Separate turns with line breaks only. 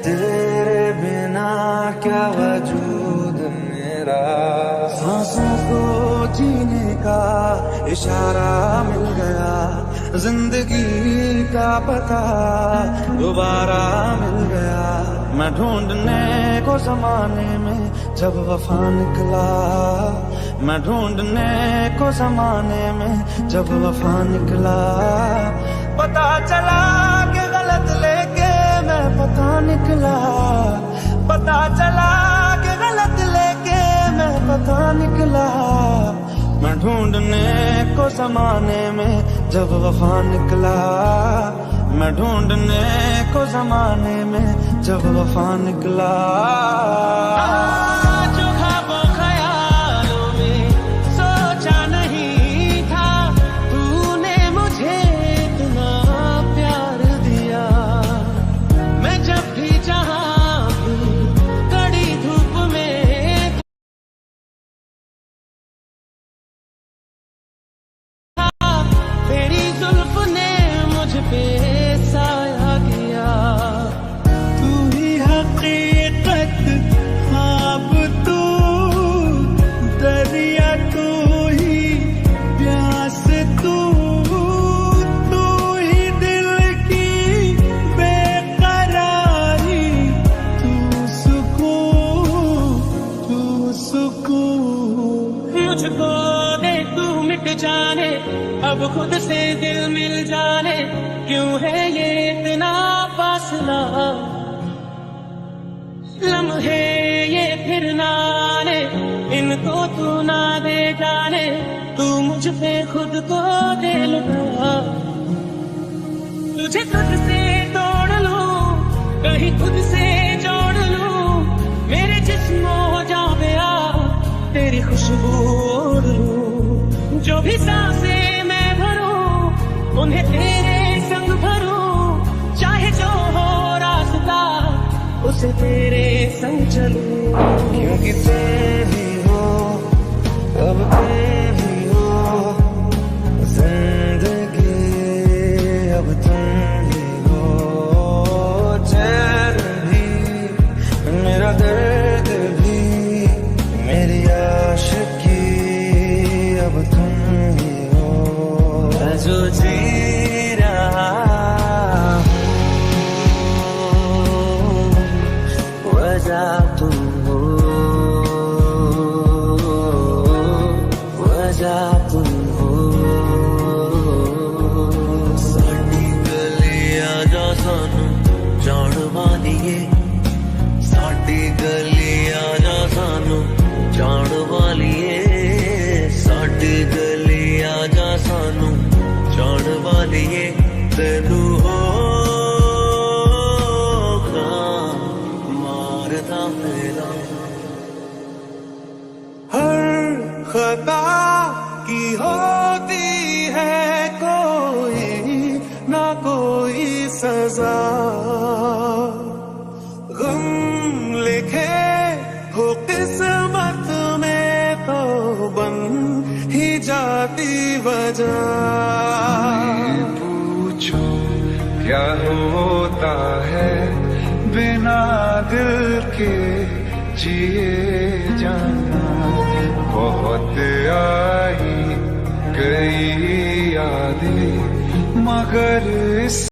तेरे बिना क्या वजूद मेरा। सांसों को जीने का इशारा मिल गया, जिंदगी का पता दोबारा मिल गया। मैं ढूंढने को जमाने में जब वफा निकला, मैं ढूंढने को जमाने में जब वफा निकला। पता चला कि गलत लेके मैं पता निकला, पता चला कि गलत लेके मैं पता निकला। मैं ढूंढने को जमाने में जब वफा निकला, मैं ढूंढने को जमाने में जब वफा निकला।
जो ख्वाबों ख्यालों में सोचा नहीं था, तूने मुझे इतना प्यार दिया। मैं जब भी जहाँ भी कड़ी धूप में था, तेरी जुल्फ ने मुझ पे साया किया। तू ही हकीकत, ख्वाब तू, दरिया तू ही, प्यास तू, तू ही दिल की बेकरारी, तू सुकून, तू सुकून। मुझको दे तू मिट जाने, अब खुद से दिल मिल जाने, क्यों है ये इतना फासला। लम्हे ये फिर ना आने, इनको तू ना दे जाने, तू मुझ पे खुद को दे लुटा। तुझे खुद से तोड़ लूं, कहीं खुद से जोड़ लूं, मेरे जिस्म हो जावे आ, तेरी खुशबू ओढ़ लूं। जो भी सांसें मैं भरूं, उन्हें तेरे संग भरूं, चाहे जो हो रास्ता उसे तेरे संग चलूं।
क्योंकि तुम ही हो, अब तुम ही हो जिंदगी, अब तुम ही हो। चैन भी मेरा दर्द भी मेरी आशिकी, अब तुम ही हो। मैं जो जी रहा वजह तुम हो, वजह तुम हो। साडी गलियां जा सानू जान वालिए, साडी गलियां जा सानू जान वालिए, साडी गलियां जा सानू जान वालिए। तेनू हो मारदा मेरा हर खता की होती है कोई ना कोई सजा। गम लिखे हो किस्मत में तो बन ही जाती वजह। पूछो क्या होता है बिना दिल के जिए जाना। बहुत आई गई यादें मगर